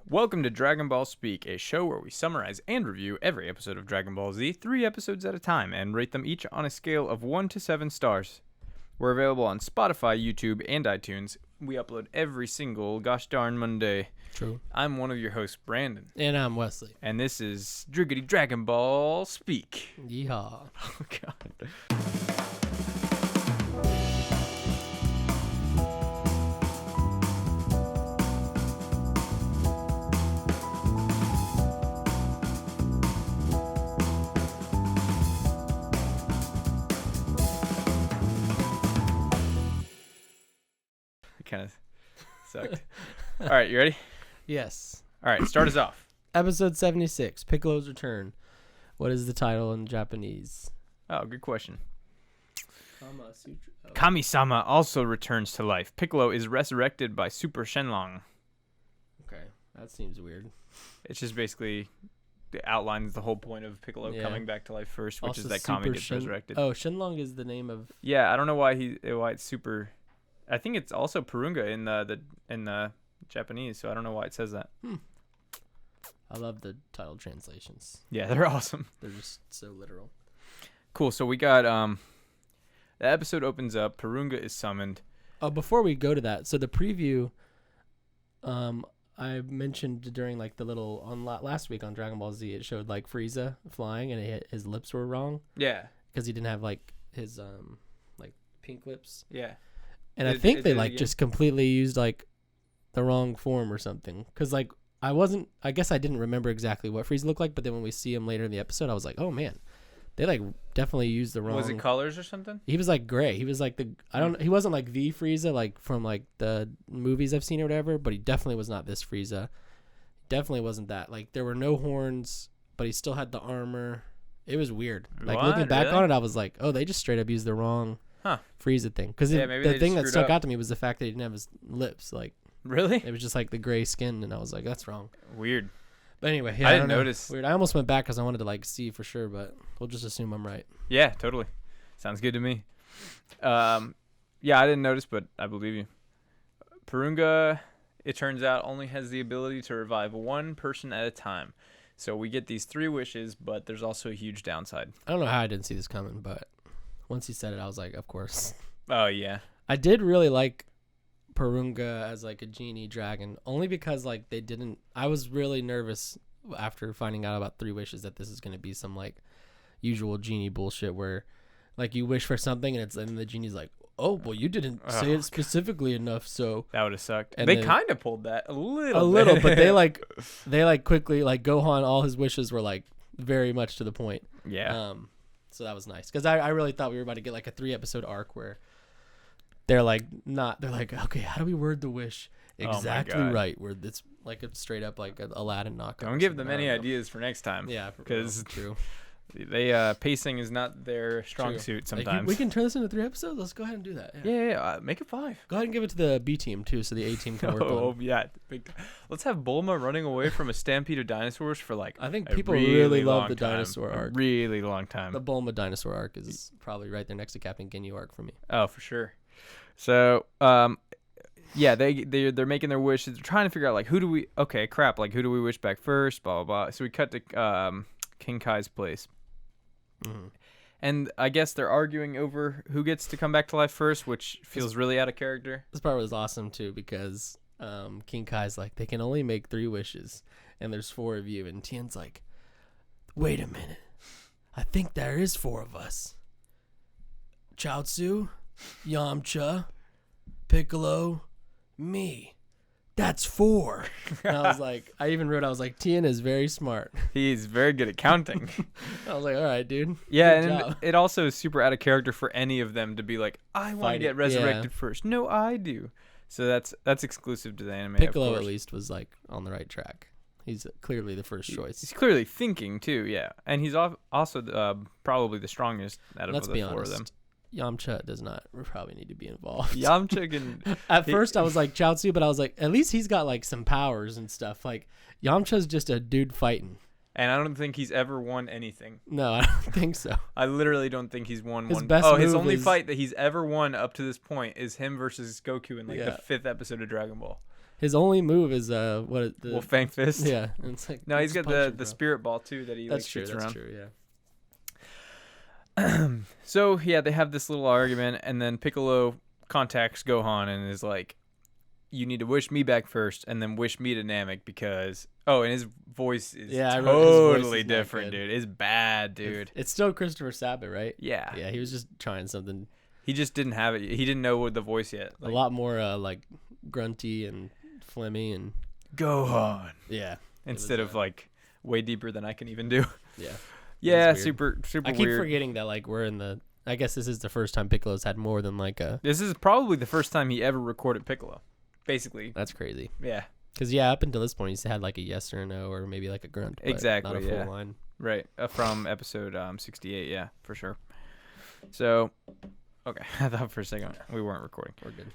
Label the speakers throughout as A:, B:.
A: Welcome to Dragon Ball Speak, a show where we summarize and review every episode of Dragon Ball Z, 3 episodes at a time, and rate them each on a scale of 1 to 7 stars. We're available on Spotify, YouTube, and iTunes. We upload every single gosh darn Monday.
B: True.
A: I'm one of your hosts, Brandon.
B: And I'm Wesley.
A: And this is Driggity Dragon Ball Speak.
B: Yeehaw.
A: Oh, God. Kind of sucked. All right, you ready?
B: Yes.
A: All right, start us off.
B: Episode 76, Piccolo's Return. What is the title in Japanese?
A: Oh, good question.
B: Kama Sutra. Oh.
A: Kami-sama also returns to life. Piccolo is resurrected by Super Shenlong.
B: Okay, that seems weird.
A: It's just basically it outlines the whole point of Piccolo coming back to life first, which
B: Also,
A: is that Kami gets resurrected.
B: Oh, Shenlong is the name of...
A: Yeah, I don't know why it's super... I think it's also Purunga in the Japanese, so I don't know why it says that.
B: I love the title translations.
A: Yeah, they're awesome.
B: They're just so literal.
A: Cool. So we got the episode opens up. Purunga is summoned.
B: Oh, before we go to that, so the preview, I mentioned during like the little on last week on Dragon Ball Z, it showed like Frieza flying and his lips were wrong.
A: Yeah.
B: Because he didn't have like his like pink lips.
A: Yeah.
B: And I think they like just completely used like the wrong form or something. Cause like I guess I didn't remember exactly what Frieza looked like, but then when we see him later in the episode, I was like, oh man, they like definitely used the wrong.
A: Was it colors or something?
B: He was like gray. He was like he wasn't like the Frieza like from like the movies I've seen or whatever, but he definitely was not this Frieza. Definitely wasn't that. Like there were no horns, but he still had the armor. It was weird. Like looking back on it, I was like, oh, they just straight up used the wrong Frieza thing. Because the thing that stuck out to me was the fact that he didn't have his lips. Like,
A: really?
B: It was just like the gray skin, and I was like, that's wrong.
A: Weird.
B: But anyway, yeah,
A: I didn't notice.
B: Weird. I almost went back because I wanted to like see for sure, but we'll just assume I'm right.
A: Yeah, totally. Sounds good to me. Yeah, I didn't notice, but I believe you. Purunga, it turns out, only has the ability to revive one person at a time. So we get these 3 wishes, but there's also a huge downside.
B: I don't know how I didn't see this coming, but once he said it, I was like, of course.
A: Oh, yeah.
B: I did really like Purunga as like a genie dragon, only because like I was really nervous after finding out about 3 wishes that this is going to be some like usual genie bullshit where like you wish for something and the genie's like, oh, well, you didn't say it specifically enough, so
A: that would have sucked.
B: And
A: they kind of pulled that a little bit.
B: But they quickly like Gohan, all his wishes were like very much to the point.
A: Yeah.
B: So that was nice because I really thought we were about to get like a 3-episode arc where they're like okay, how do we word the wish exactly right where it's like a straight up like an Aladdin knockoff.
A: Don't give them any ideas for next time.
B: Yeah,
A: because
B: true.
A: They pacing is not their strong suit sometimes.
B: Like, we can turn this into 3 episodes. Let's go ahead and do that.
A: Yeah. Make it 5.
B: Go ahead and give it to the B team too, so the A team can work on.
A: Oh yeah, let's have Bulma running away from a stampede of dinosaurs for like.
B: I think people really love the dinosaur arc.
A: A really long time.
B: The Bulma dinosaur arc is probably right there next to Captain Ginyu arc for me.
A: Oh, for sure. So, yeah, they're making their wishes. They're trying to figure out like who do we wish back first? Blah blah blah. So we cut to King Kai's place. Mm-hmm. And I guess they're arguing over who gets to come back to life first, which feels really out of character.
B: This part was awesome too because King Kai's like, they can only make 3 wishes and there's 4 of you, and Tien's like, wait a minute, I think there is 4 of us. Chaozu, Yamcha, Piccolo, me. That's 4. And I was like, I was like, Tien is very smart.
A: He's very good at counting.
B: I was like, all right, dude.
A: Yeah, and it also is super out of character for any of them to be like, I want to get resurrected first. No, I do. So that's exclusive to the anime.
B: Piccolo at least was like on the right track. He's clearly the first choice.
A: He's clearly thinking too, yeah. And he's also probably the strongest out of the 4 of them.
B: Yamcha does not probably need to be involved.
A: Yamcha can...
B: At first I was like Chaozu, but I was like, at least he's got like some powers and stuff. Like Yamcha's just a dude fighting.
A: And I don't think he's ever won anything.
B: No, I don't think so.
A: I literally don't think he's won
B: his
A: one.
B: Best
A: his only fight that he's ever won up to this point is him versus Goku in like the 5th episode of Dragon Ball.
B: His only move is the
A: Wolfang Fist.
B: Yeah, and it's like
A: No, he's
B: just
A: got
B: punch him,
A: the
B: bro.
A: spirit ball too that he
B: That's
A: like
B: true.
A: shoots
B: That's
A: around.
B: true. Yeah.
A: So yeah, they have this little argument, and then Piccolo contacts Gohan and is like, "You need to wish me back first, and then wish me to Namek because." Oh, and his voice is
B: Yeah, I wrote his voice
A: totally
B: is not
A: different,
B: good.
A: dude. It's bad, dude.
B: It's still Christopher Sabat, right?
A: Yeah.
B: Yeah, he was just trying something
A: He just didn't have it. He didn't know the voice yet.
B: a lot more like grunty and phlegmy and
A: Gohan
B: yeah.
A: instead of like way deeper than I can even do.
B: Yeah.
A: Yeah,
B: It's weird.
A: super
B: I keep
A: weird.
B: forgetting that like we're in the. I guess this is the first time Piccolo's had more than like a.
A: This is probably the first time he ever recorded Piccolo. Basically.
B: That's crazy.
A: Yeah.
B: Because yeah, up until this point, he's had like a yes or a no or maybe like a grunt. But
A: Exactly,
B: Not a full
A: yeah.
B: line.
A: Right. From episode 68, yeah, for sure. So, okay. I thought for a second we weren't recording.
B: We're good.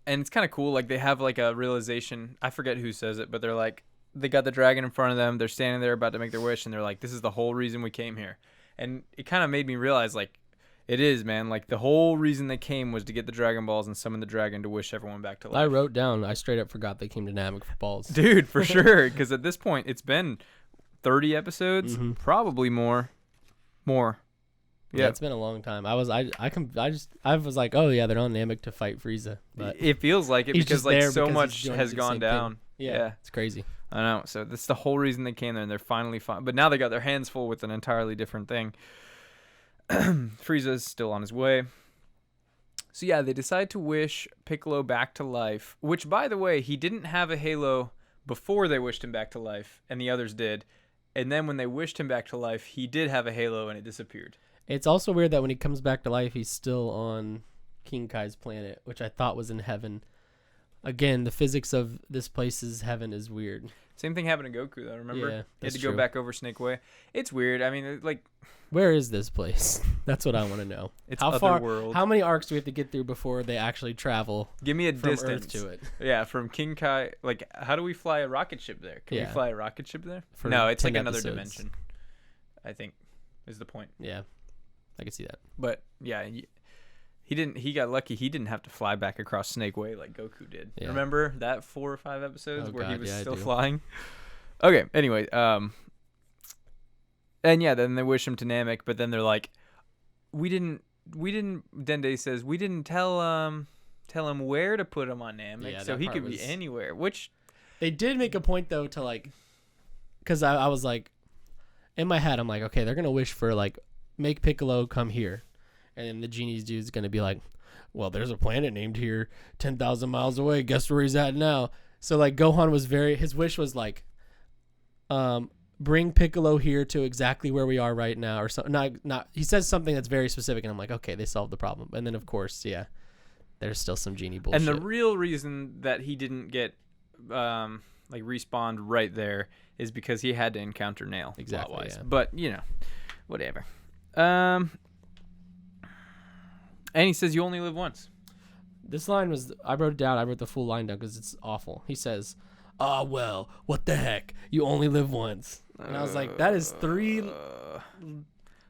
A: And it's kind of cool. Like, they have, like, a realization. I forget who says it, but they're like, they got the dragon in front of them. They're standing there about to make their wish, and they're like, this is the whole reason we came here. And it kind of made me realize, like, it is, man. Like, the whole reason they came was to get the Dragon Balls and summon the dragon to wish everyone back to life.
B: I wrote down. I straight up forgot they came to Namek for balls.
A: Dude, for sure. Because at this point, it's been 30 episodes, probably more.
B: Yeah, it's been a long time. I was like, oh yeah, they're on Namek to fight Frieza. But
A: It feels like it
B: he's
A: because
B: just
A: like
B: there
A: so
B: because
A: much
B: he's joining
A: has
B: the
A: gone
B: same
A: down.
B: thing. Yeah, it's crazy.
A: I know. So that's the whole reason they came there, and they're finally fine. But now they got their hands full with an entirely different thing. Frieza's still on his way. So yeah, they decide to wish Piccolo back to life, which, by the way, he didn't have a halo before they wished him back to life, and the others did. And then when they wished him back to life, he did have a halo, and it disappeared.
B: It's also weird that when he comes back to life, he's still on King Kai's planet, which I thought was in heaven. Again, the physics of this place's heaven is weird.
A: Same thing happened to Goku, though, remember?
B: Yeah,
A: He had
B: that's
A: to
B: true.
A: go back over Snake Way. It's weird. I mean, like...
B: Where is this place? That's what I want to know.
A: It's
B: how far?
A: otherworld.
B: How many arcs do we have to get through before they actually travel
A: Give me a
B: from
A: distance
B: Earth to it?
A: Yeah, from King Kai. Like, how do we fly a rocket ship there? Can we
B: Yeah.
A: fly a rocket ship there?
B: For
A: No, it's
B: 10
A: like another
B: episodes.
A: dimension. I think is the point.
B: Yeah, I can see that.
A: But yeah, he didn't. He got lucky. He didn't have to fly back across Snake Way like Goku did.
B: Yeah.
A: Remember that 4 or 5 episodes
B: Oh,
A: where he
B: God,
A: was
B: yeah, I
A: still
B: do.
A: flying? Okay. Anyway, and yeah, then they wish him to Namek, but then they're like, we didn't. Dende says we didn't tell him where to put him on Namek,
B: Yeah,
A: so
B: that
A: he
B: part
A: could be
B: was-
A: anywhere. Which
B: They did make a point though to like, because I was like, in my head I'm like, okay, they're gonna wish for like, make Piccolo come here, and then the genie's dude's gonna be like, well, there's a planet named here 10,000 miles away. Guess where he's at now? So like Gohan was his wish was like, bring Piccolo here to exactly where we are right now, or something. Not. He says something that's very specific, and I'm like, okay, they solved the problem. And then of course, yeah, there's still some genie bullshit.
A: And the real reason that he didn't get like respawned right there is because he had to encounter Nail.
B: Exactly,
A: plot-wise.
B: yeah.
A: But you know, whatever. And he says you only live once.
B: This line was, I wrote it down. I wrote the full line down because it's awful. He says, "Ah, well, what the heck? You only live once." And I was like, that is three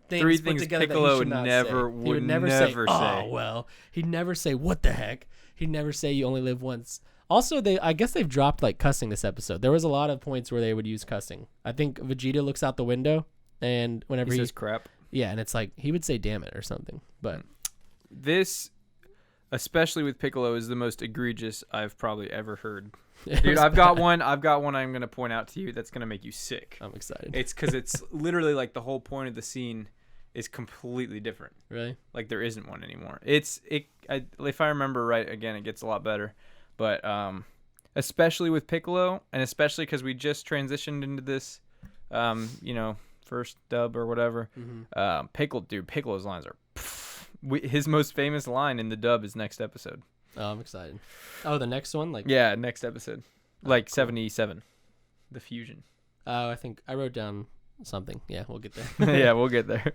B: things put together
A: Piccolo
B: that he
A: would
B: should not
A: never-
B: say. He
A: would
B: never
A: never
B: say,
A: say.
B: "Oh, well." He'd never say, "What the heck?" He'd never say, "You only live once." Also, I guess they've dropped like cussing this episode. There was a lot of points where they would use cussing. I think Vegeta looks out the window, and whenever
A: He says crap.
B: yeah, and it's like he would say "damn it" or something. But
A: This, especially with Piccolo, is the most egregious I've probably ever heard.
B: it
A: Dude,
B: was
A: I've got
B: bad.
A: one. I'm going to point out to you that's going to make you sick.
B: I'm excited.
A: It's because it's literally like the whole point of the scene is completely different.
B: Really?
A: Like there isn't one anymore. If I remember right, again, it gets a lot better. But especially with Piccolo, and especially because we just transitioned into this, first dub or whatever.
B: Mm-hmm.
A: Piccolo's lines are. His most famous line in the dub is next episode.
B: Oh, I'm excited. Oh, the next one, like
A: Yeah, next episode, like
B: cool.
A: 77, the fusion.
B: oh, I think I wrote down something. Yeah, we'll get there.
A: Yeah, we'll get there.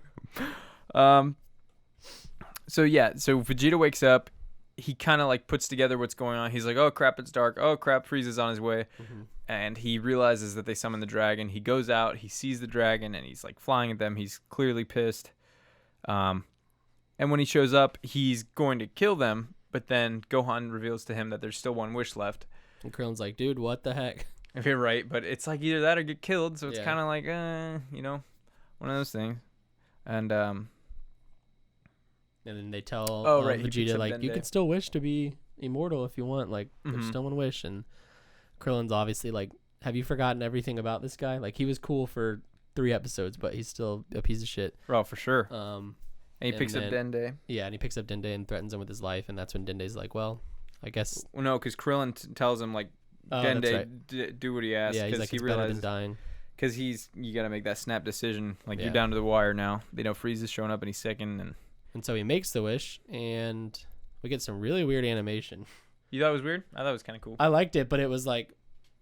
A: So Vegeta wakes up. He kind of like puts together what's going on. He's like, "Oh crap, it's dark. Oh crap, Frieza's on his way."
B: Mhm.
A: And he realizes that they summoned the dragon. He goes out. He sees the dragon, and he's like flying at them. He's clearly pissed. And when he shows up, he's going to kill them. But then Gohan reveals to him that there's still one wish left.
B: And Krillin's like, dude, what the heck?
A: If you're right, but it's like either that or get killed, so it's
B: Yeah.
A: kind of like, one of those things. And
B: And then they tell
A: he picks
B: Vegeta,
A: up
B: like, you
A: Dende.
B: can still wish to be immortal if you want. Like, there's
A: Mhm.
B: still one wish. And Krillin's obviously like, have you forgotten everything about this guy? Like, he was cool for 3 episodes, but he's still a piece of shit.
A: Oh, for sure.
B: Um,
A: And he picks up Dende.
B: Yeah, and he picks up Dende and threatens him with his life, and that's when Dende's like, well, I guess.
A: Well, no, because Krillin tells him, like,
B: Oh, that's
A: Dende,
B: right.
A: do what he asks.
B: Yeah, he's like,
A: he
B: it's better
A: realizes,
B: than dying.
A: because you got to make that snap decision. Like,
B: Yeah.
A: you're down to the wire now. They know Frieza's showing up and he's second.
B: And so he makes the wish, and we get some really weird animation.
A: You thought it was weird? I thought it was kind of cool.
B: I liked it, but it was like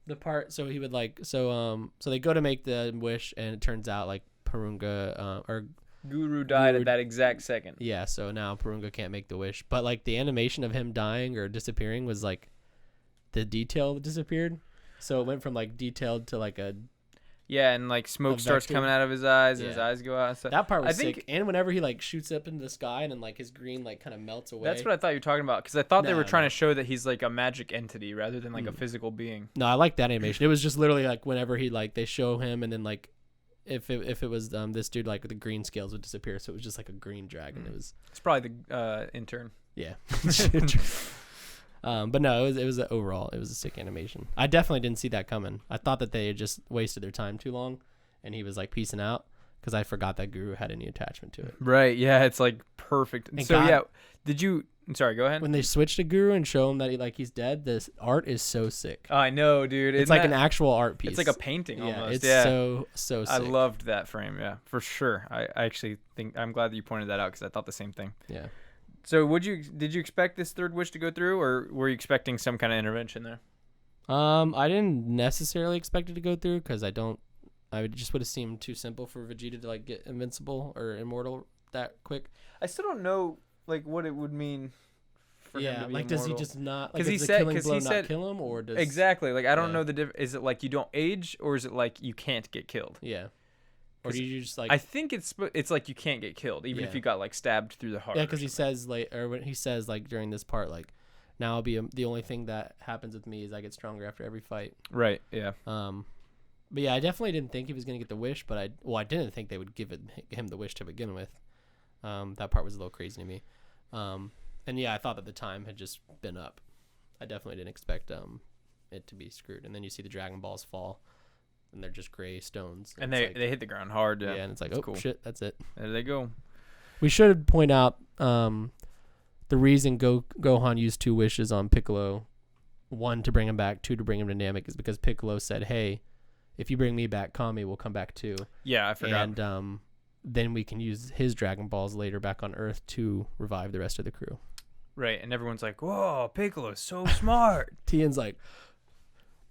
B: the part. So he would like so they go to make the wish, and it turns out like Purunga or
A: Guru died
B: Guru-
A: at that exact second.
B: yeah. So now Purunga can't make the wish, but like the animation of him dying or disappearing was like the detail disappeared. So it went from like detailed to like a
A: Yeah, and like smoke
B: A
A: starts
B: vector.
A: coming out of his eyes, and his
B: Yeah.
A: eyes go out. So
B: that part was
A: I think-
B: sick. And whenever he like shoots up into the sky and then like his green like kind of melts away.
A: that's what I thought you were talking about. Because I thought they
B: No,
A: were trying
B: no.
A: to show that he's like a magic entity rather than like a
B: Mm.
A: physical being.
B: No, I like that animation. It was just literally like whenever he like they show him and then like if it was this dude like the green scales would disappear, so it was just like a green dragon. It was
A: It's probably the intern.
B: yeah. But no, it was overall it was a sick animation. I definitely didn't see that coming. I thought that they had just wasted their time too long, and he was like peacing out because I forgot that Guru had any attachment to it.
A: Right. Yeah, it's like perfect.
B: And
A: So
B: God-
A: yeah, did you? Sorry, go ahead.
B: When they switch to Guru and show him that he's dead, this art is so sick.
A: I know, dude.
B: It's
A: Isn't
B: like
A: that-
B: an actual art piece.
A: It's like a painting
B: yeah,
A: almost.
B: it's
A: Yeah.
B: so sick.
A: I loved that frame. Yeah, for sure. I actually think I'm glad that you pointed that out because I thought the same thing.
B: Yeah.
A: So did you expect this third wish to go through, or were you expecting some kind of intervention there?
B: I didn't necessarily expect it to go through because I just would have seemed too simple for Vegeta to like get invincible or immortal that quick.
A: I still don't know like what it would mean. For him
B: Yeah,
A: to be
B: like does he
A: immortal.
B: just not?
A: 'Cause
B: Like,
A: he
B: does the
A: said-
B: killing
A: 'cause
B: blow
A: he
B: not
A: said-
B: kill him, or does
A: Exactly. Like I don't
B: Yeah.
A: know the diff. Is it like you don't age, or is it like you can't get killed?
B: Yeah, or
A: 'Cause
B: do you just like?
A: I think it's like you can't get killed even if
B: Yeah.
A: you got like stabbed through the heart.
B: Yeah,
A: or
B: because he
A: something.
B: says like, or when he says like during this part, like, now I'll be the only thing that happens with me is I get stronger after every fight.
A: Right. Yeah.
B: But yeah, I definitely didn't think he was gonna get the wish, but I didn't think they would give him the wish to begin with. That part was a little crazy to me. And yeah, I thought that the time had just been up. I definitely didn't expect it to be screwed. And then you see the Dragon Balls fall, and they're just gray stones.
A: And
B: it's
A: they
B: like,
A: they hit the ground hard. Yeah.
B: and it's like,
A: That's
B: oh
A: cool.
B: shit, that's it.
A: There they go.
B: We should point out the reason Gohan used 2 wishes on Piccolo, 1 to bring him back, 2 to bring him to Namek, is because Piccolo said, "Hey, if you bring me back, Kami will come back too."
A: Yeah, I forgot.
B: And then we can use his Dragon Balls later back on Earth to revive the rest of the crew.
A: Right, and everyone's like, "Whoa, Piccolo's so smart."
B: Tien's like,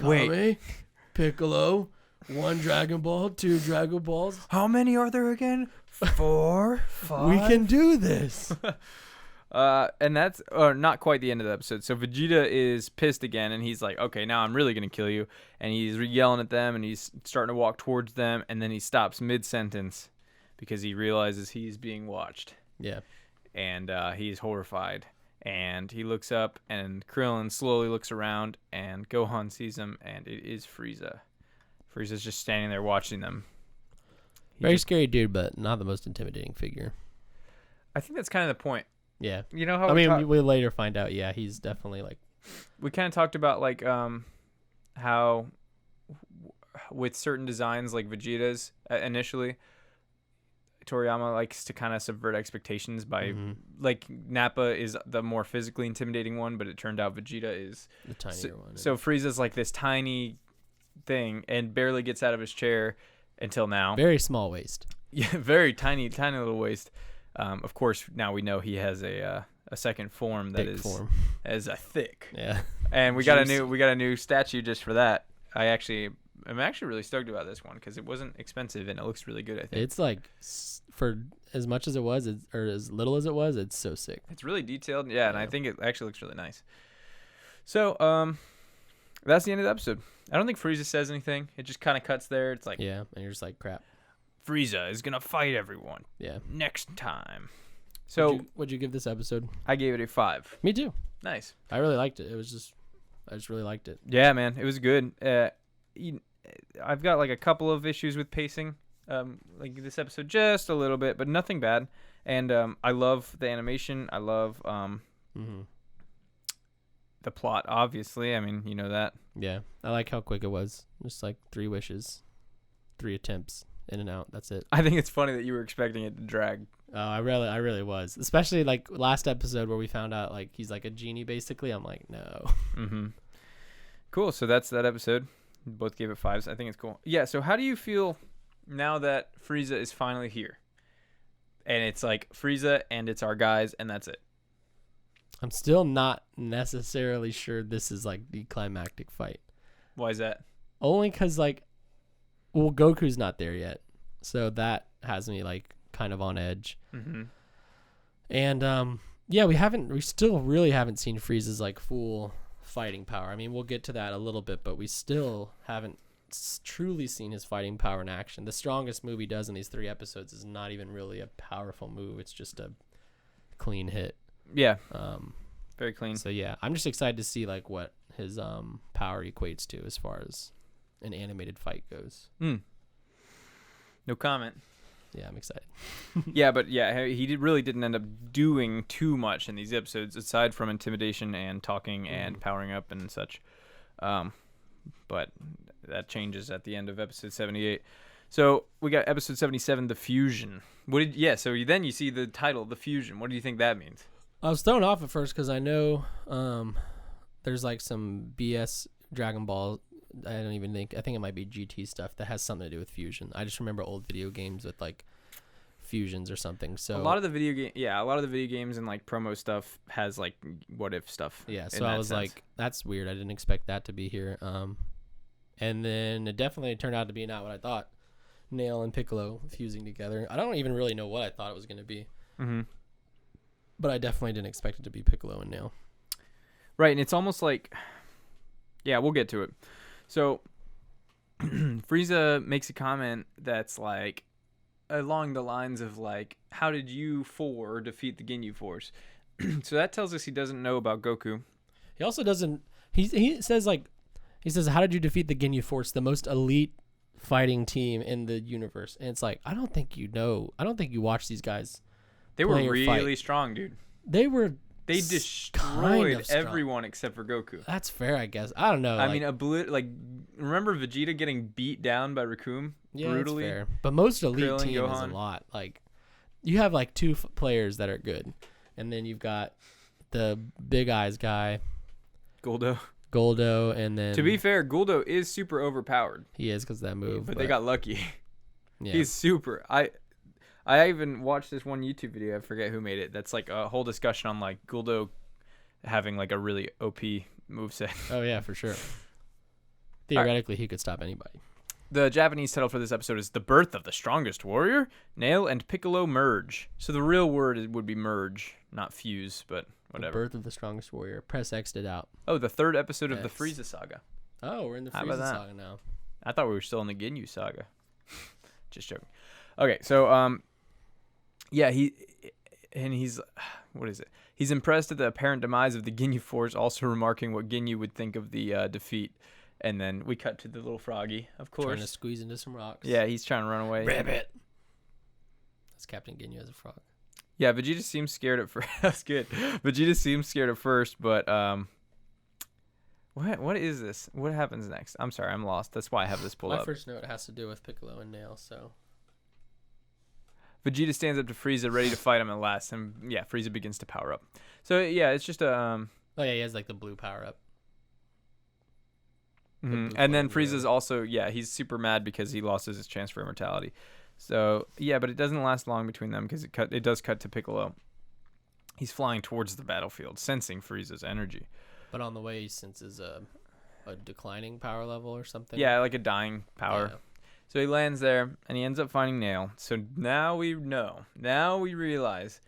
A: Wait.
B: Kami, Piccolo, 1 Dragon Ball, 2 Dragon Balls.
A: How many are there again? 4, 5.
B: We can do this.
A: And that's not quite the end of the episode. So Vegeta is pissed again, and he's like, "Okay, now I'm really gonna kill you." And he's yelling at them, and he's starting to walk towards them, and then he stops mid-sentence because he realizes he's being watched,
B: Yeah.
A: and he's horrified. And he looks up, and Krillin slowly looks around, and Gohan sees him, and it is Frieza. Frieza's just standing there watching them.
B: Very scary dude, but not the most intimidating figure.
A: I think that's kind of the point.
B: Yeah.
A: You know how
B: I mean, we'll later find out. Yeah, he's definitely like.
A: we kind of talked about like how with certain designs like Vegeta's initially Toriyama likes to kind of subvert expectations by like Nappa is the more physically intimidating one, but it turned out Vegeta is
B: The tinier one.
A: so Frieza's like this tiny thing and barely gets out of his chair until now.
B: Very small waist.
A: Yeah, very tiny little waist. Of course, now we know he has a second form that
B: Thick
A: is
B: form.
A: as a thick.
B: Yeah.
A: And we got a
B: Juicy.
A: new statue just for that. I'm actually really stoked about this one because it wasn't expensive and it looks really good. I think
B: It's like for as much as it was, or as little as it was, it's so sick.
A: it's really detailed. Yeah, and I
B: Yeah.
A: think it actually looks really nice. So that's the end of the episode. I don't think Frieza says anything. It just kind of cuts there. It's like
B: Yeah, and you're just like, crap.
A: Frieza is gonna fight everyone
B: Yeah.
A: next time. So
B: what'd you give this episode?
A: I gave it a 5.
B: Me too.
A: Nice.
B: I really liked it. I just really liked it.
A: Yeah, man, it was good. I've got like a couple of issues with pacing, like this episode, just a little bit, but nothing bad. And I love the animation. I love the plot. Obviously, I mean, you know that.
B: Yeah, I like how quick it was. Just like 3 wishes, 3 attempts, in and out. That's it.
A: I think it's funny that you were expecting it to drag.
B: Oh, I really was. Especially like last episode where we found out like he's like a genie basically. I'm like, no.
A: Cool. So that's that episode. Both gave it 5s. I think it's cool. Yeah. So how do you feel now that Frieza is finally here? And it's like Frieza and it's our guys and that's it.
B: I'm still not necessarily sure this is like the climactic fight.
A: Why is that?
B: Only because like, well, Goku's not there yet, so that has me like kind of on edge. And yeah, we still really haven't seen Frieza's like full fighting power. I mean, we'll get to that a little bit, but we still haven't truly seen his fighting power in action. The strongest move he does in these 3 episodes is not even really a powerful move. It's just a clean hit.
A: Yeah. Very clean.
B: So yeah, I'm just excited to see like what his power equates to as far as an animated fight goes.
A: No comment.
B: Yeah, I'm excited.
A: Yeah, but yeah, he really didn't end up doing too much in these episodes aside from intimidation and talking and powering up and such. But that changes at the end of episode 78. So we got episode 77, The Fusion. So then you see the title, The Fusion. What do you think that means?
B: I was thrown off at first because I know there's like some BS Dragon Ball. I think it might be GT stuff that has something to do with fusion. I just remember old video games with like fusions or something. So
A: a lot of the video games and like promo stuff has like what if stuff.
B: Yeah, so I was like, that's weird. I didn't expect that to be here. And then it definitely turned out to be not what I thought. Nail and Piccolo fusing together. I don't even really know what I thought it was going to be. But I definitely didn't expect it to be Piccolo and Nail.
A: Right, and it's almost like, yeah, we'll get to it. So Frieza makes a comment that's like along the lines of like, how did you 4 defeat the Ginyu Force? So that tells us he doesn't know about Goku.
B: He also doesn't. He says how did you defeat the Ginyu Force, the most elite fighting team in the universe? And it's like, I don't think you know. I don't think you watch these guys.
A: They were really strong, dude.
B: They
A: destroyed everyone except for Goku.
B: That's fair, I guess. I don't know.
A: I mean, remember Vegeta getting beat down by Raccoon brutally?
B: That's fair. But most elite
A: Krillin,
B: team
A: Gohan.
B: is a lot. Like, you have like 2 players that are good, and then you've got the big eyes guy, Goldo, and then
A: to be fair, Goldo is super overpowered.
B: He is because of that move,
A: but they got lucky.
B: Yeah.
A: He's super. I even watched this one YouTube video. I forget who made it. That's like a whole discussion on like Goldo having like a really OP moveset.
B: Oh yeah, for sure. Theoretically, he could stop anybody.
A: The Japanese title for this episode is The Birth of the Strongest Warrior. Nail and Piccolo merge. So the real word would be merge, not fuse, but whatever.
B: The Birth of the Strongest Warrior. Press X'd it out.
A: Oh, the 3rd episode of the Frieza saga.
B: Oh, we're in the Frieza saga now.
A: I thought we were still in the Ginyu saga. Just joking. Okay, so yeah, he's what is it? He's impressed at the apparent demise of the Ginyu Force, also remarking what Ginyu would think of the defeat. And then we cut to the little froggy, of course.
B: Trying to squeeze into some rocks.
A: Yeah, he's trying to run away.
B: Rabbit. That's Captain Ginyu as a frog.
A: Yeah, Vegeta seems scared at first. That's good. Vegeta seems scared at first, but what is this? What happens next? I'm sorry, I'm lost. That's why I have this pulled up.
B: My first note has to do with Piccolo and Nail, so.
A: Vegeta stands up to Frieza, ready to fight him at last, and yeah, Frieza begins to power up. So yeah, it's just a.
B: Oh yeah, he has like the blue power up.
A: And then Frieza's also he's super mad because he lost his chance for immortality. So yeah, but it doesn't last long between them because it does cut to Piccolo. He's flying towards the battlefield, sensing Frieza's energy.
B: But on the way, he senses a declining power level or something.
A: Yeah, like a dying power.
B: Yeah.
A: So he lands there, and he ends up finding Nail. So now we know. Now we realize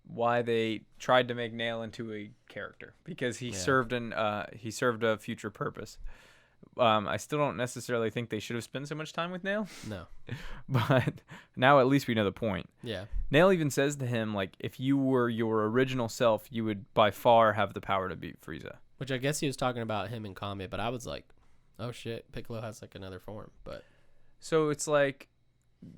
A: why they tried to make Nail into a character, because he served a future purpose. I still don't necessarily think they should have spent so much time with Nail,
B: No.
A: but now at least we know the point.
B: Yeah.
A: Nail even says to him, like, if you were your original self, you would by far have the power to beat Frieza.
B: Which I guess he was talking about him and Kami, but I was like, oh shit, Piccolo has like another form. But
A: So it's like,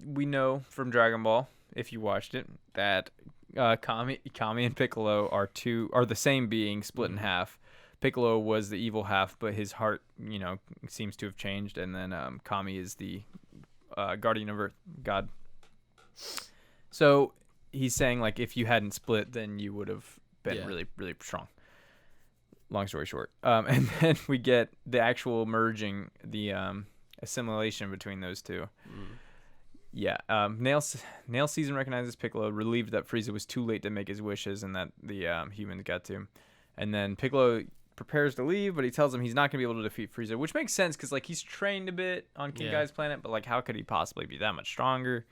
A: we know from Dragon Ball, if you watched it, that Kami and Piccolo are the same being split in half. Piccolo was the evil half, but his heart, seems to have changed, and then Kami is the guardian of Earth, God. So he's saying, like, if you hadn't split, then you would have been really, really strong. Long story short. And then we get the actual merging, the assimilation between those two. Yeah. Nail sees and recognizes Piccolo, relieved that Frieza was too late to make his wishes and that the humans got to him. And then Piccolo prepares to leave, but he tells him he's not going to be able to defeat Frieza, which makes sense because, like, he's trained a bit on King Kai's planet, but, like, how could he possibly be that much stronger?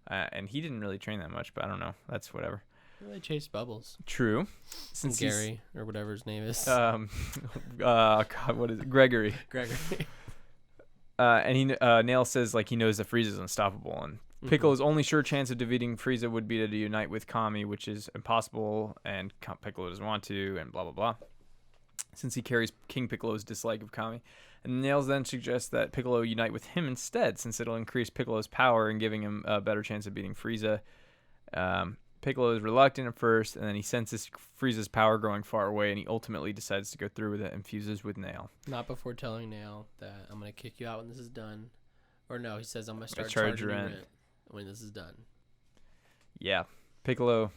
A: And he didn't really train that much, but I don't know. That's whatever.
B: well, they chased Bubbles.
A: True.
B: Since Gary, or whatever his name is.
A: God, what is it? Gregory.
B: Gregory.
A: And Nail says, like, he knows that Frieza's unstoppable, and Piccolo's only sure chance of defeating Frieza would be to unite with Kami, which is impossible, and Piccolo doesn't want to, and blah, blah, blah, since he carries King Piccolo's dislike of Kami. And Nails then suggests that Piccolo unite with him instead, since it'll increase Piccolo's power and giving him a better chance of beating Frieza. Piccolo is reluctant at first, and then he senses Frieza's power growing far away, and he ultimately decides to go through with it and fuses with Nail.
B: Not before telling Nail that I'm going to kick you out when this is done. Or no, he says I'm going to start
A: charge
B: charging
A: your
B: you
A: rent
B: rent when this is done.
A: Yeah. Piccolo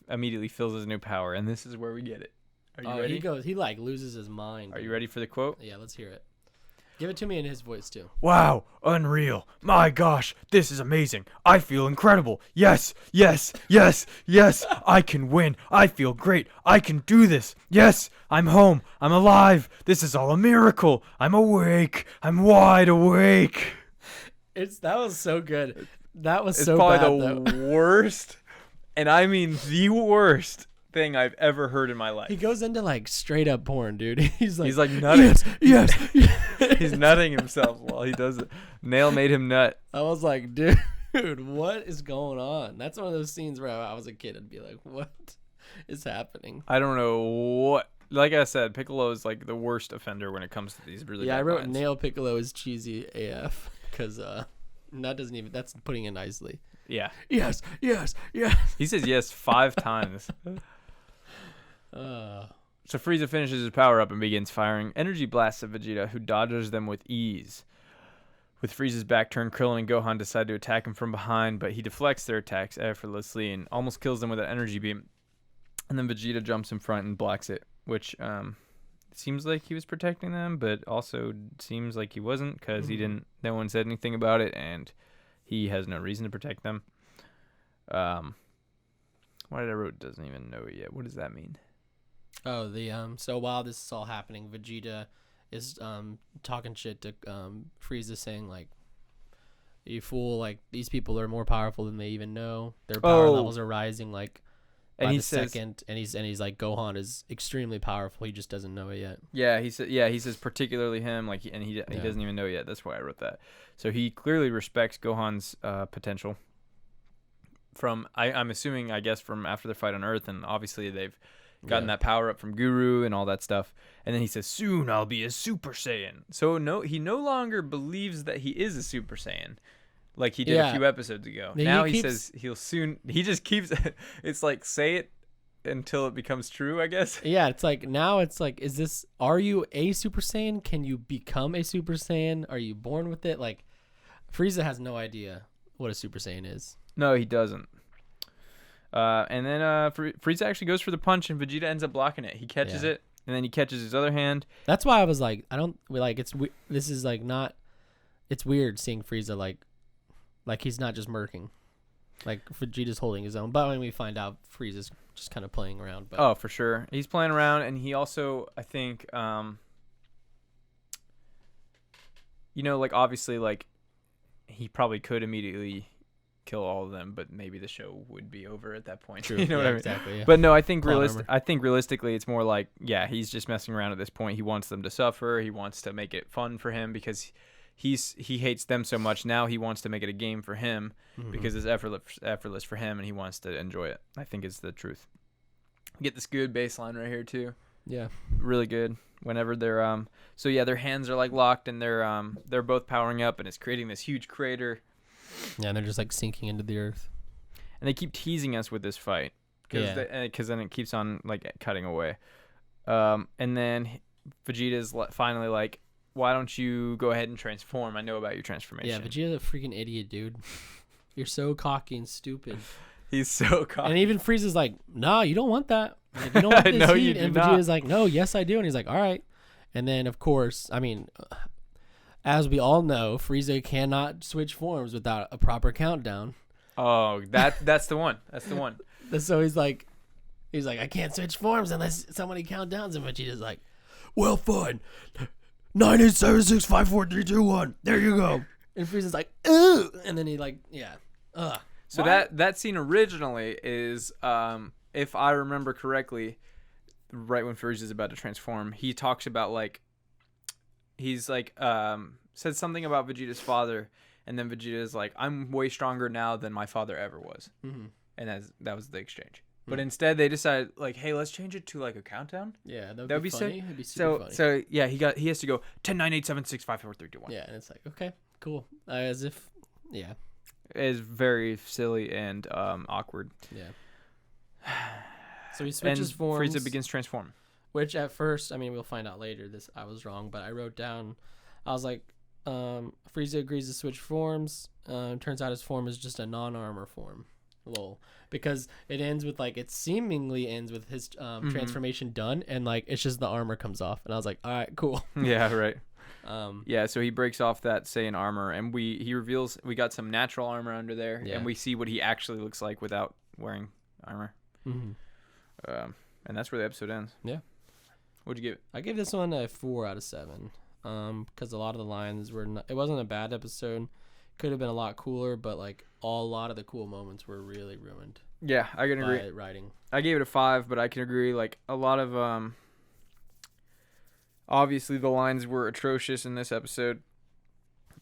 A: immediately feels his new power, and this is where we get it. Are you ready?
B: He like loses his mind.
A: Are you ready for the quote?
B: Yeah, let's hear it. Give it to me in his voice too.
A: Wow, unreal. My gosh, this is amazing. I feel incredible. Yes, yes, yes, yes. I can win. I feel great. I can do this. Yes, I'm home. I'm alive. This is all a miracle. I'm awake. I'm wide awake.
B: That was so good. That was
A: It's
B: so
A: probably
B: bad,
A: the
B: though.
A: worst, and I mean the worst thing I've ever heard in my life.
B: He goes into like straight up porn, dude. He's like
A: nutting.
B: yes.
A: He's nutting himself while he does it. Nail made him nut.
B: I was like, dude, what is going on? That's one of those scenes where I was a kid and be like, what is happening?
A: I don't know what. Like I said, Piccolo is like the worst offender when it comes to these really.
B: Yeah,
A: bad
B: I wrote
A: lines.
B: Nail Piccolo is cheesy AF because that's putting it nicely.
A: Yeah.
B: Yes.
A: He says yes 5 times. So Frieza finishes his power up and begins firing energy blasts at Vegeta, who dodges them with ease. With Frieza's back turned, Krillin and Gohan decide to attack him from behind, but he deflects their attacks effortlessly and almost kills them with an energy beam. And then Vegeta jumps in front and blocks it, which seems like he was protecting them, but also seems like he wasn't because no one said anything about it, and he has no reason to protect them. Why did I wrote doesn't even know it yet? What does that mean?
B: Oh, so while this is all happening, Vegeta is talking shit to Frieza, saying like, "You fool! Like these people are more powerful than they even know. Their power levels are rising like by the second." And he's like, "Gohan is extremely powerful. He just doesn't know it yet."
A: Yeah, he says particularly him, like, and he doesn't even know yet. That's why I wrote that. So he clearly respects Gohan's potential. I'm assuming, I guess, from after the fight on Earth, and obviously they've gotten that power up from Guru and all that stuff. And then he says, "Soon I'll be a Super Saiyan." So he no longer believes that he is a Super Saiyan, like he did a few episodes ago. Now he says he'll soon. He just keeps. It's like, say it until it becomes true, I guess.
B: Yeah, it's like now it's like, are you a Super Saiyan? Can you become a Super Saiyan? Are you born with it? Like, Frieza has no idea what a Super Saiyan is.
A: No, he doesn't. And then Frieza actually goes for the punch, and Vegeta ends up blocking it. He catches it, and then he catches his other hand.
B: That's why I was like, this is like not. It's weird seeing Frieza like he's not just murking, like Vegeta's holding his own. But when we find out Frieza's just kind of playing around. But.
A: Oh, for sure, he's playing around, and he also, I think, like obviously, like he probably could immediately kill all of them, but maybe the show would be over at that point.
B: True.
A: You know what I mean?
B: Exactly. Yeah.
A: But no, I think
B: Plot armor.
A: realistically, it's more like, yeah, he's just messing around at this point. He wants them to suffer. He wants to make it fun for him because he hates them so much. Now he wants to make it a game for him because it's effortless for him, and he wants to enjoy it. I think it's the truth. Get this good bass line right here too.
B: Yeah.
A: Really good. Whenever they're so yeah, their hands are like locked, and they're both powering up, and it's creating this huge crater.
B: Yeah, and they're just like sinking into the earth.
A: And they keep teasing us with this fight because then it keeps on like cutting away. And then Vegeta's finally like, why don't you go ahead and transform? I know about your transformation.
B: Yeah, Vegeta's a freaking idiot, dude. You're so cocky and stupid.
A: He's so cocky.
B: And even Frieza's like, nah, you don't want that. Like, you don't want this
A: No,
B: heat.
A: you do
B: And
A: not.
B: Vegeta's like, no, yes, I do. And he's like, all right. And then, of course, I mean, as we all know, Frieza cannot switch forms without a proper countdown.
A: Oh, that's the one. That's the one.
B: So he's like, I can't switch forms unless somebody count downs. And Vegeta's like, well, fine. 9, 8, 7, 6, 5, 4, 3, 2, 1. There you go. And Frieza's like, ooh. And then he like, yeah. Ugh.
A: So that scene originally is, if I remember correctly, right when Frieza's about to transform, he talks about like, he's like, said something about Vegeta's father, and then Vegeta's like, I'm way stronger now than my father ever was.
B: Mm-hmm.
A: And that was the exchange. But instead they decided like, hey, let's change it to like a countdown.
B: Yeah, that
A: That'd
B: would be
A: be
B: funny.
A: sick.
B: It'd be super funny.
A: So yeah, he has to go 10, 9, 8, 7, 6, 5, 4, 3, 2, 1.
B: Yeah, and it's like, okay, cool. As if, yeah.
A: It's very silly and awkward.
B: Yeah. So he switches
A: and
B: forms.
A: Frieza begins transform.
B: Which at first, I mean, we'll find out later. I was wrong, but I wrote down. I was like, Frieza agrees to switch forms. Turns out his form is just a non-armor form. Lol. Because it ends with like it seemingly ends with his transformation done, and like it's just the armor comes off, and I was like, all right, cool.
A: Yeah, right. Yeah, so he breaks off that Saiyan armor, and he reveals we got some natural armor under there, and we see what he actually looks like without wearing armor.
B: Mm-hmm.
A: And that's where the episode ends.
B: Yeah.
A: What'd you give it?
B: I gave this one a 4 out of 7. Because a lot of the lines were not, it wasn't a bad episode. Could have been a lot cooler, but like a lot of the cool moments were really ruined.
A: Yeah, I can agree.
B: By writing.
A: I gave it a 5, but I can agree. Like a lot of obviously the lines were atrocious in this episode.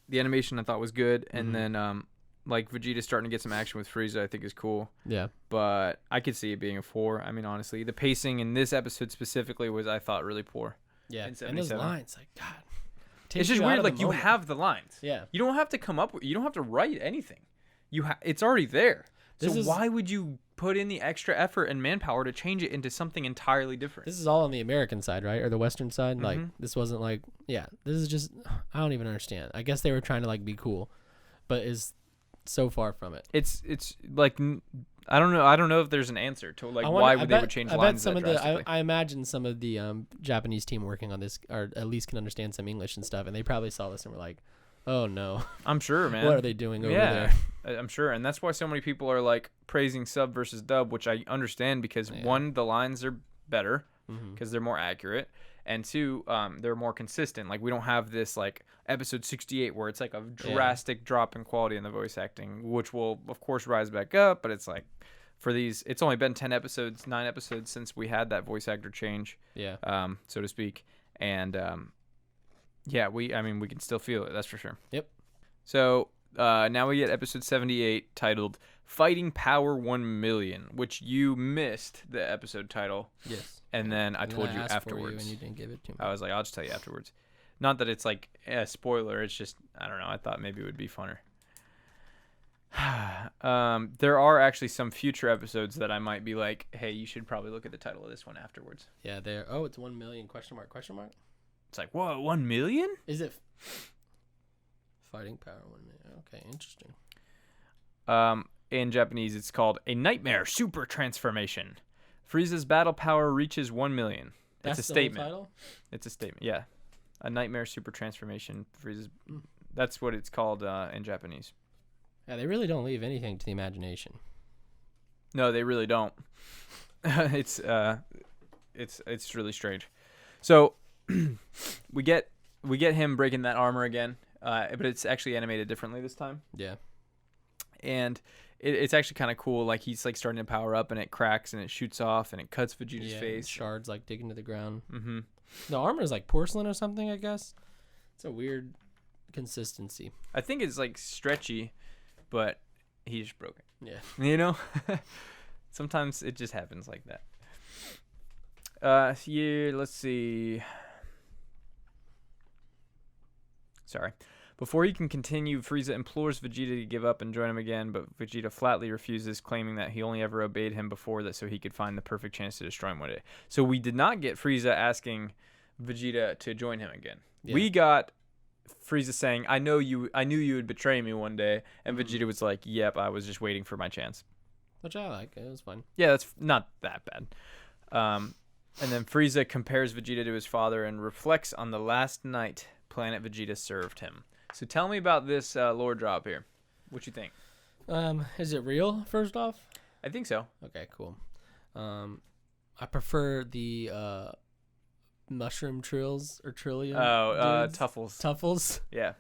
A: The animation I thought was good, and then like Vegeta starting to get some action with Frieza, I think is cool.
B: Yeah.
A: But I could see it being a 4. I mean, honestly, the pacing in this episode specifically was, I thought, really poor.
B: Yeah.
A: In
B: And those
A: 77.
B: lines, like God.
A: It's just weird. Like you have the lines.
B: Yeah.
A: You don't have to come up with. You don't have to write anything. It's already there.
B: This
A: So
B: is-
A: why would you put in the extra effort and manpower to change it into something entirely different?
B: This is all on the American side, right? Or the Western side? Like,
A: Mhm.
B: this wasn't like, yeah, this is just, I don't even understand. I guess they were trying to, like, be cool, but is so far from it.
A: It's like I don't know if there's an answer to like why they would change
B: I bet
A: lines
B: some
A: that
B: of the,
A: drastically.
B: I imagine some of the Japanese team working on this, or at least can understand some English and stuff, and they probably saw this and were like, oh no,
A: I'm sure, man.
B: what are they doing over
A: Yeah.
B: there?
A: I'm sure, and that's why so many people are like praising sub versus dub, which I understand because
B: Yeah.
A: one, the lines are better
B: Mhm.
A: because they're more accurate, and two, they're more consistent. Like we don't have this like episode 68 where it's like a drastic drop in quality in the voice acting, which will of course rise back up, but it's like for these, it's only been 9 episodes since we had that voice actor change,
B: Yeah.
A: so to speak, and yeah, we can still feel it, that's for sure.
B: Yep.
A: So now we get episode 78 titled Fighting Power 1 Million, which you missed the episode title.
B: Yes.
A: And then I
B: And
A: told you
B: asked for
A: afterwards.
B: and you didn't give it to me.
A: I was like, I'll just tell you afterwards. Not that it's like a spoiler. It's just, I don't know. I thought maybe it would be funner. There are actually some future episodes that I might be like, hey, you should probably look at the title of this one afterwards.
B: Yeah, there. Oh, it's 1 million question mark.
A: It's like, whoa, 1 million?
B: Is it fighting power 1 million? Okay, interesting.
A: In Japanese, it's called A Nightmare Super Transformation. Frieza's battle power reaches 1 million.
B: That's
A: It's a
B: the whole
A: statement.
B: title?
A: It's a statement, yeah. A Nightmare Super Transformation. Frieza's. That's what it's called in Japanese.
B: Yeah, they really don't leave anything to the imagination.
A: No, they really don't. It's really strange. So we get him breaking that armor again, but it's actually animated differently this time.
B: Yeah.
A: and it's actually kind of cool. Like he's like starting to power up, and it cracks and it shoots off, and it cuts Vegeta's face.
B: Shards like digging to the ground.
A: Mm-hmm.
B: The armor is like porcelain or something, I guess. It's a weird consistency.
A: I think it's like stretchy, but he just broke it.
B: Yeah.
A: You know? Sometimes it just happens like that. Yeah, let's see. Sorry. Before he can continue, Frieza implores Vegeta to give up and join him again, but Vegeta flatly refuses, claiming that he only ever obeyed him before that so he could find the perfect chance to destroy him one day. So we did not get Frieza asking Vegeta to join him again. Yeah. We got Frieza saying, I knew you would betray me one day, and Vegeta was like, yep, I was just waiting for my chance.
B: Which I like. It was fun.
A: Yeah, that's not that bad. And then Frieza compares Vegeta to his father and reflects on the last night Planet Vegeta served him. So tell me about this lore drop here. What you think?
B: Is it real, first off?
A: I think so.
B: Okay, cool. I prefer the mushroom trills or trillium.
A: Tuffles.
B: Tuffles.
A: Yeah.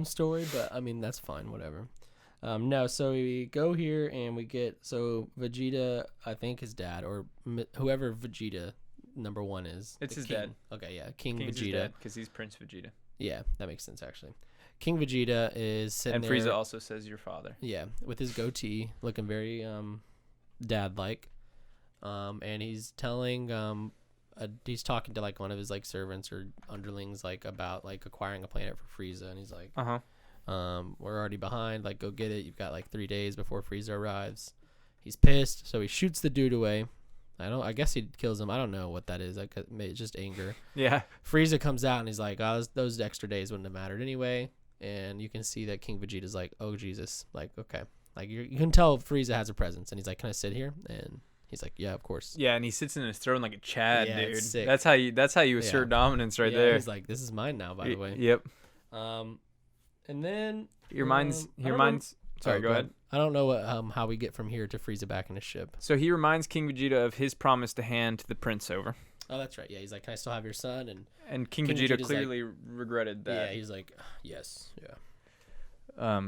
B: Story, but I mean that's fine, whatever. No, so we go here and we get Vegeta, I think his dad or whoever Vegeta number 1 is.
A: It's his
B: king.
A: dad.
B: Okay, yeah, King's
A: Vegeta, because he's Prince Vegeta.
B: Yeah, that makes sense actually. King Vegeta is sitting
A: there. And Frieza
B: there,
A: also says your father.
B: Yeah, with his goatee, looking very dad-like. And he's telling he's talking to like one of his like servants or underlings like about like acquiring a planet for Frieza, and he's like, we're already behind, like go get it. You've got like 3 days before Frieza arrives. He's pissed, so he shoots the dude away. I guess he kills him. I don't know what that is. Like it's just anger.
A: Yeah.
B: Frieza comes out and he's like, oh, those extra days wouldn't have mattered anyway. And you can see that King Vegeta's like, oh Jesus, like okay, like you can tell Frieza has a presence, and he's like, can I sit here? And he's like, yeah, of course.
A: Yeah, and he sits in his throne like a Chad,
B: yeah,
A: dude.
B: It's sick.
A: That's how you assert dominance right there.
B: He's like, this is mine now, by the way.
A: Yep.
B: And then
A: your mind's. Sorry, go ahead.
B: I don't know what how we get from here to Frieza back in his ship.
A: So he reminds King Vegeta of his promise to hand the prince over.
B: Oh, that's right. Yeah, he's like, can I still have your son?
A: And King Vegeta clearly regretted that.
B: Yeah, he's like, yes, yeah.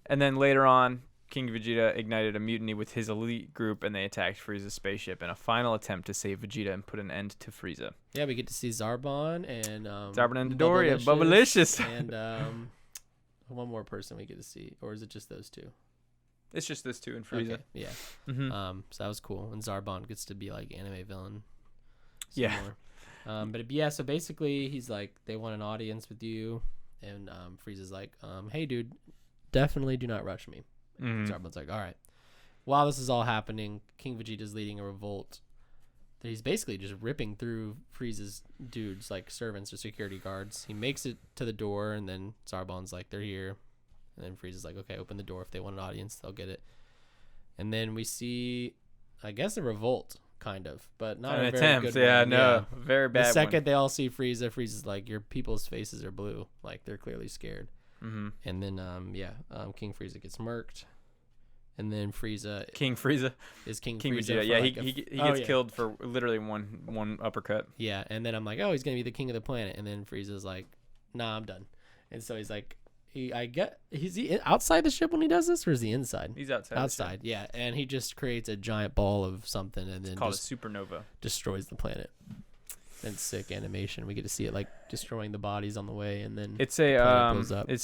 A: And then later on, King Vegeta ignited a mutiny with his elite group, and they attacked Frieza's spaceship in a final attempt to save Vegeta and put an end to Frieza.
B: Yeah, we get to see Zarbon and
A: Dodoria, Bubblicious,
B: and one more person we get to see, or is it just those two?
A: It's just those two and Frieza.
B: Okay, yeah.
A: Mm-hmm.
B: So that was cool, and Zarbon gets to be like anime villain.
A: Yeah.
B: But yeah, so basically he's like, they want an audience with you, and Frieza's like, hey dude, definitely do not rush me.
A: Mm-hmm.
B: Zarbon's like, all right. While this is all happening, King Vegeta's leading a revolt. He's basically just ripping through Frieza's dudes, like servants or security guards. He makes it to the door, and then Zarbon's like, they're here. And then Frieza's like, okay, open the door. If they want an audience, they'll get it. And then we see, I guess, a revolt, kind of, but not a very good one.
A: No, very bad.
B: The second they all see Frieza, Frieza's like, your people's faces are blue. Like, they're clearly scared.
A: Mm-hmm.
B: And then, King Frieza gets murked. And then
A: King Frieza
B: is King
A: Frieza.
B: Frieza.
A: Yeah, he gets killed for literally one uppercut.
B: Yeah, and then I'm like, oh, he's gonna be the king of the planet. And then Frieza's like, nah, I'm done. And so he's like, is he outside the ship when he does this, or is he inside?
A: He's outside.
B: Outside, yeah. And he just creates a giant ball of something, and then
A: it's called a supernova.
B: Destroys the planet. And sick animation. We get to see it like destroying the bodies on the way, and then
A: it's it's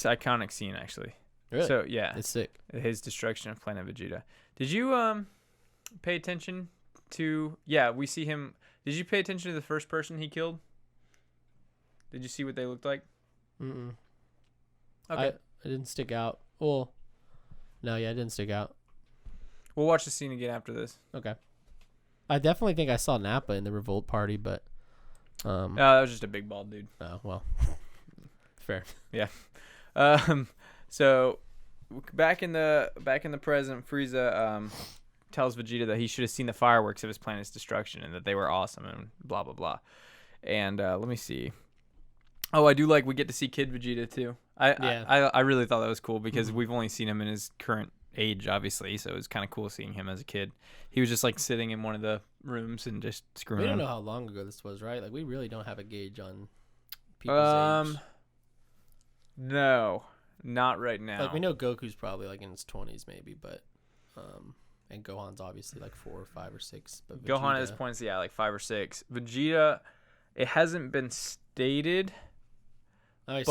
A: iconic scene actually.
B: Really?
A: So yeah,
B: it's sick.
A: His destruction of Planet Vegeta. Did you pay attention to? Yeah, we see him. Did you pay attention to the first person he killed? Did you see what they looked like?
B: Mm-mm.
A: Okay.
B: It didn't stick out. Well, no, yeah, it didn't stick out.
A: We'll watch the scene again after this.
B: Okay. I definitely think I saw Nappa in the revolt party, but
A: that was just a big bald dude.
B: Oh well. Fair.
A: Yeah. So back in the present, Frieza tells Vegeta that he should have seen the fireworks of his planet's destruction and that they were awesome and blah blah blah. And let me see. Oh, I do like we get to see Kid Vegeta too. I really thought that was cool because we've only seen him in his current age, obviously. So it was kind of cool seeing him as a kid. He was just like sitting in one of the rooms and just screwing.
B: We don't know how long ago this was, right? Like we really don't have a gauge on people's age.
A: No, Not right now.
B: Like we know Goku's probably like in his 20s maybe, but and Gohan's obviously like 4 or 5 or 6. But
A: Gohan at this point is like 5 or 6. Vegeta, it hasn't been stated.
B: I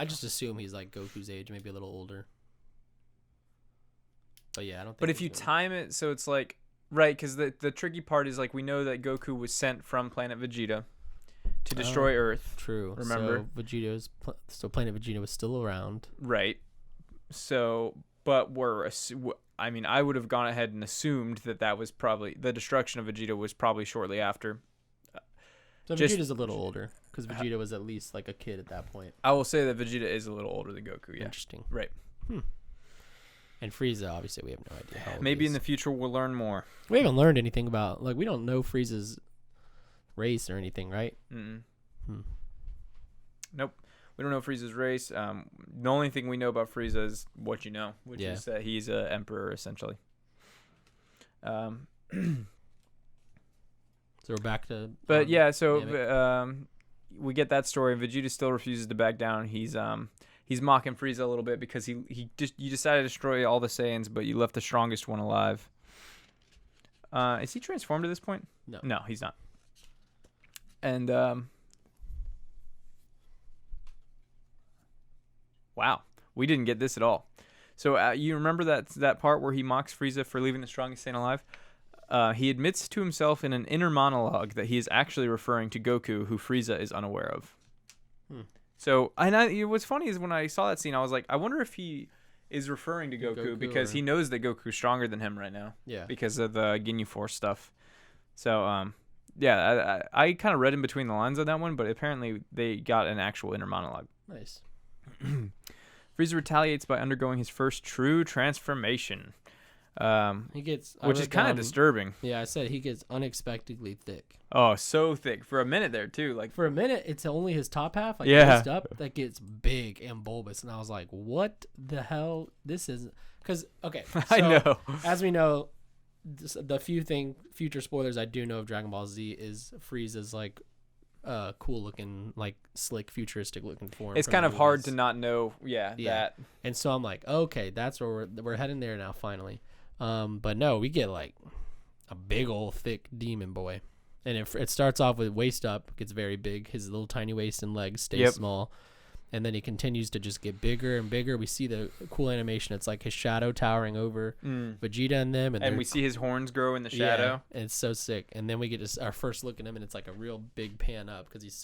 B: just assume he's like Goku's age, maybe a little older. But yeah, I don't think.
A: But if you time it, so it's like right, because the tricky part is like we know that Goku was sent from Planet Vegeta to destroy Earth.
B: True.
A: Remember,
B: so Planet Vegeta was still around.
A: Right. So, but I would have gone ahead and assumed that was probably the destruction of Vegeta was probably shortly after.
B: So Vegeta's a little older because Vegeta was at least like a kid at that point.
A: I will say that Vegeta is a little older than Goku. Yeah.
B: Interesting.
A: Right.
B: And Frieza, obviously, we have no idea how old
A: Maybe
B: he
A: in
B: is.
A: the future we'll learn more.
B: We haven't learned anything about we don't know Frieza's race or anything, right?
A: Nope. We don't know Frieza's race. The only thing we know about Frieza is what you know, which is that he's an emperor essentially.
B: So we're back to.
A: But we get that story. Vegeta still refuses to back down. He's mocking Frieza a little bit because you decided to destroy all the Saiyans, but you left the strongest one alive. Is he transformed at this point? No, he's not. And wow, we didn't get this at all. So you remember that part where he mocks Frieza for leaving the strongest Saiyan alive? He admits to himself in an inner monologue that he is actually referring to Goku, who Frieza is unaware of. So, what's funny is when I saw that scene, I was like, I wonder if he is referring to Goku because he knows that Goku's stronger than him right now.
B: Yeah.
A: Because of the Ginyu Force stuff. So, I kind of read in between the lines on that one, but apparently they got an actual inner monologue.
B: Nice.
A: Frieza retaliates by undergoing his first true transformation.
B: He gets,
A: which is kind of disturbing.
B: Yeah, I said he gets unexpectedly thick.
A: Oh, so thick for a minute there too. Like
B: for a minute, it's only his top half, raised up, that gets big and bulbous, and I was like, "What the hell? This is." Because okay, so,
A: I know.
B: As we know, the future spoilers I do know of Dragon Ball Z is Frieza's like cool looking, like slick, futuristic looking form.
A: It's kind of hard to not know. Yeah, that.
B: And so I'm like, okay, that's where we're heading there now, finally. But no, we get like a big old thick demon boy, and it starts off with waist up, gets very big. His little tiny waist and legs stay small, and then he continues to just get bigger and bigger. We see the cool animation. It's like his shadow towering over Vegeta and them,
A: and we see his horns grow in the shadow.
B: Yeah, and it's so sick. And then we get our first look at him, and it's like a real big pan up because he's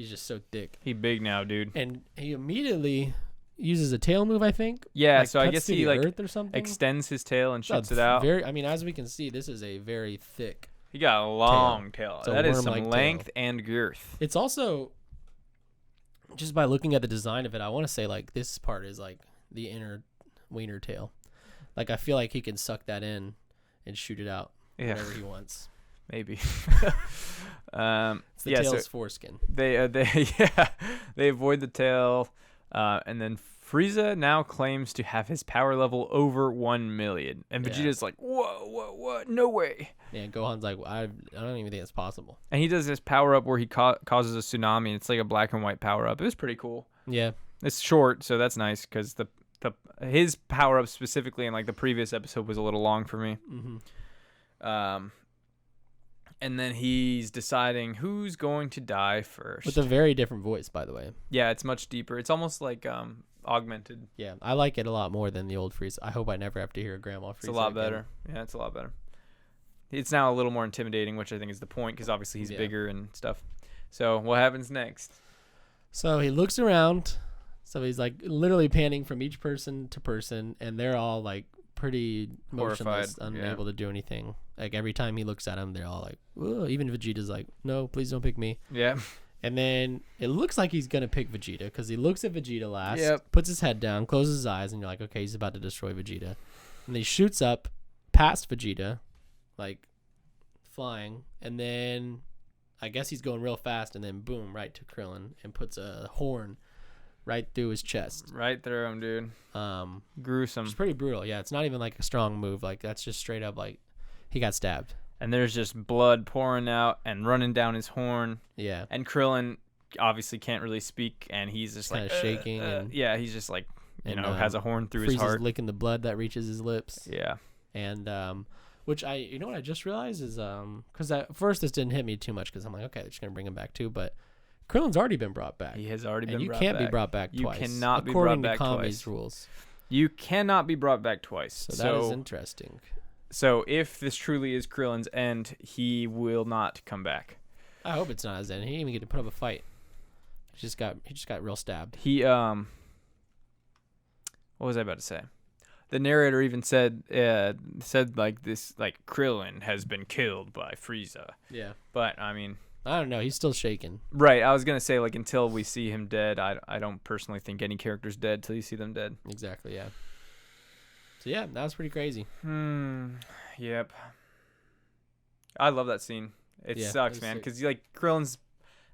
B: just so thick.
A: He big now, dude.
B: And he immediately uses a tail move, I think.
A: Yeah, so I guess he like
B: or something.
A: Extends his tail and shoots it out.
B: As we can see, this is a very thick.
A: He got a long tail. That is some length and girth.
B: It's also just by looking at the design of it, I want to say like this part is like the inner wiener tail. Like I feel like he can suck that in and shoot it out whenever he wants.
A: Maybe.
B: It's the tail's foreskin.
A: They avoid the tail. And then Frieza now claims to have his power level over 1 million. And Vegeta's like, what? No way.
B: Yeah, and Gohan's like, I don't even think it's possible.
A: And he does this power up where he causes a tsunami. It's like a black and white power up. It was pretty cool.
B: Yeah.
A: It's short, so that's nice because his power up specifically in like the previous episode was a little long for me.
B: Mm-hmm.
A: And then he's deciding who's going to die first.
B: With a very different voice, by the way.
A: Yeah, it's much deeper. It's almost like augmented.
B: Yeah, I like it a lot more than the old Frieza. I hope I never have to hear Grandma Frieza.
A: It's a lot better. Yeah, it's a lot better. It's now a little more intimidating, which I think is the point because obviously he's bigger and stuff. So what happens next?
B: So he looks around. So he's like literally panning from each person to person, and they're all like pretty motionless, unable to do anything. Like every time he looks at them, they're all like, whoa. Even Vegeta's like, no, please don't pick me.
A: Yeah.
B: And then it looks like he's gonna pick Vegeta because he looks at Vegeta last, puts his head down, closes his eyes, and you're like, okay, he's about to destroy Vegeta. And he shoots up past Vegeta, like flying, and then I guess he's going real fast, and then boom, right to Krillin, and puts a horn right through his chest.
A: Right through him, dude. Gruesome.
B: It's pretty brutal. Yeah, it's not even like a strong move. Like that's just straight up like he got stabbed.
A: And there's just blood pouring out and running down his horn.
B: Yeah.
A: And Krillin obviously can't really speak, and he's just
B: Kinda
A: like
B: shaking and-
A: yeah, he's just like
B: and,
A: has a horn through his
B: Frieza's
A: heart.
B: licking the blood that reaches his lips.
A: Yeah.
B: And which you know what I just realized is because at first this didn't hit me too much because I'm like, okay, they're just gonna bring him back too, but Krillin's already been brought back.
A: He has already been
B: and you
A: brought
B: can't
A: back.
B: be brought back
A: You
B: twice.
A: cannot be
B: according
A: brought
B: to
A: back
B: Kami's
A: twice.
B: rules.
A: You cannot be brought back twice.
B: So that is interesting.
A: So if this truly is Krillin's end, he will not come back.
B: I hope it's not his end. He didn't even get to put up a fight. He just got real stabbed.
A: He what was I about to say? The narrator even said like this, like Krillin has been killed by Frieza.
B: Yeah.
A: But I mean,
B: I don't know. He's still shaking.
A: right. I was gonna say like until we see him dead, I don't personally think any character's dead till you see them dead.
B: Exactly. Yeah. So yeah, that was pretty crazy.
A: Yep. I love that scene. It
B: Yeah,
A: sucks,
B: it was
A: man,
B: sick.
A: because like Krillin's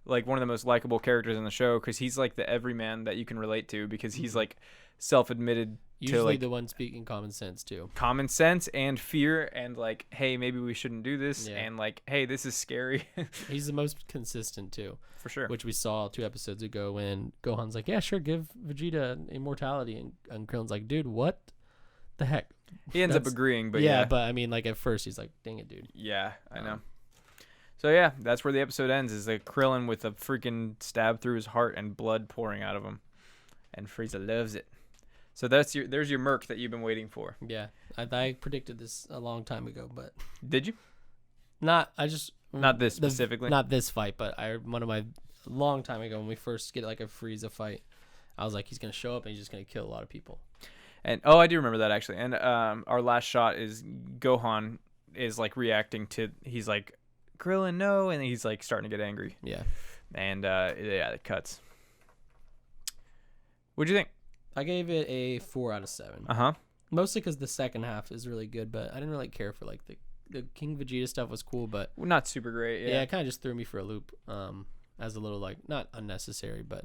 A: like one of the most likable characters in the show because he's like the everyman that you can relate to because he's like self-admitted
B: Usually
A: to like
B: the one speaking common sense too.
A: common sense and fear and like, hey, maybe we shouldn't do this,
B: Yeah.
A: and like, hey, this is scary.
B: He's the most consistent too,
A: For sure.
B: which we saw 2 episodes ago when Gohan's like, yeah, sure, give Vegeta immortality, and Krillin's like, dude, what the heck?
A: He ends up
B: That's-
A: agreeing, but
B: yeah,
A: yeah.
B: but I mean, like at first he's like, dang it, dude.
A: Yeah, I know. So yeah, that's where the episode ends. Is like Krillin with a freaking stab through his heart and blood pouring out of him, and Frieza loves it. So there's your Merc that you've been waiting for.
B: Yeah, I predicted this a long time ago, but
A: Did you?
B: not
A: This specifically.
B: not this fight, but one of my long time ago when we first get like a Frieza fight, I was like, he's gonna show up and he's just gonna kill a lot of people.
A: And I do remember that actually. And our last shot is Gohan is like reacting to, he's like, Krillin, no, and he's like starting to get angry.
B: Yeah,
A: And yeah, it cuts. What'd you think?
B: I gave it a 4 out of 7.
A: Uh-huh.
B: Mostly because the second half is really good, but I didn't really care for like the King Vegeta stuff was cool, but
A: Well, not super great.
B: yeah, it kind of just threw me for a loop. As a little like not unnecessary, but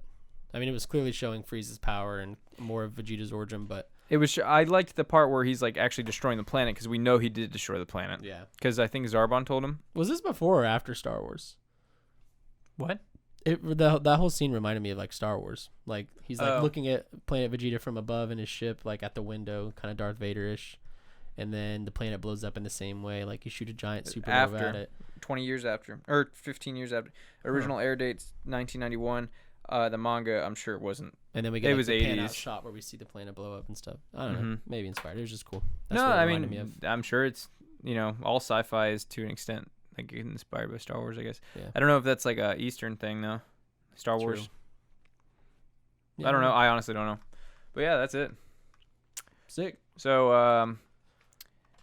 B: I mean it was clearly showing Frieza's power and more of Vegeta's origin, but
A: It was. I liked the part where he's like actually destroying the planet because we know he did destroy the planet.
B: yeah.
A: Because I think Zarbon told him.
B: Was this before or after Star Wars?
A: What?
B: That whole scene reminded me of like Star Wars. Like he's like
A: Oh.
B: looking at Planet Vegeta from above in his ship, like at the window, kind of Darth Vader-ish. And then the planet blows up in the same way. Like you shoot a giant supernova
A: After.
B: at it.
A: 20 years after, or 15 years after. Original air date's 1991. The manga, I'm sure it wasn't.
B: And then we get
A: It
B: like,
A: was
B: the pan
A: 80s.
B: out shot where we see the planet blow up and stuff. I don't know.
A: Mhm.
B: Maybe inspired. It was just cool. That's
A: No,
B: what it
A: I
B: reminded
A: mean,
B: me of.
A: I'm sure it's, all sci-fi is to an extent like inspired by Star Wars, I guess.
B: Yeah.
A: I don't know if that's like a Eastern thing though. Star
B: True.
A: Wars.
B: Yeah,
A: I don't know. I honestly don't know. But yeah, that's it.
B: Sick.
A: So,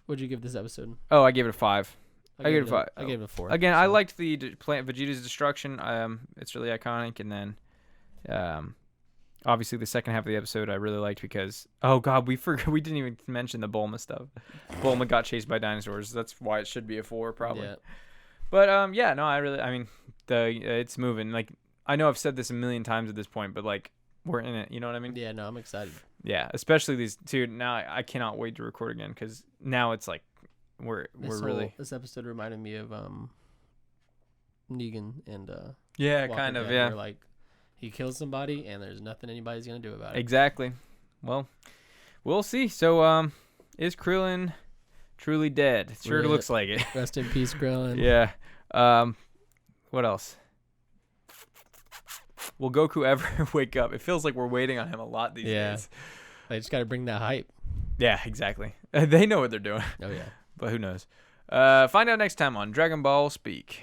B: What'd you give this episode?
A: I gave it a 5. I gave it a 5.
B: I gave it a 4.
A: Again, I
B: so-
A: liked the Planet Vegeta's destruction. It's really iconic, and then, obviously the second half of the episode I really liked because we didn't even mention the Bulma stuff. Bulma got chased by dinosaurs. That's why it should be a 4 probably.
B: Yeah.
A: But it's moving. Like I know I've said this a million times at this point, but like we're in it. You know what I mean?
B: Yeah, no, I'm excited.
A: Yeah, especially these two. Now I cannot wait to record again because now it's like
B: This episode reminded me of Negan and
A: yeah,
B: Walking
A: kind of
B: Dead,
A: yeah.
B: where, like he kills somebody and there's nothing anybody's gonna do about it.
A: Exactly. Well, we'll see. So, is Krillin truly dead? It sure
B: Rip.
A: looks like it.
B: Rest in peace, Krillin.
A: Yeah. What else? Will Goku ever wake up? It feels like we're waiting on him a lot these
B: Yeah.
A: days.
B: I just gotta bring that hype.
A: Yeah, exactly. They know what they're doing,
B: Oh yeah.
A: but who knows? Find out next time on Dragon Ball Speak.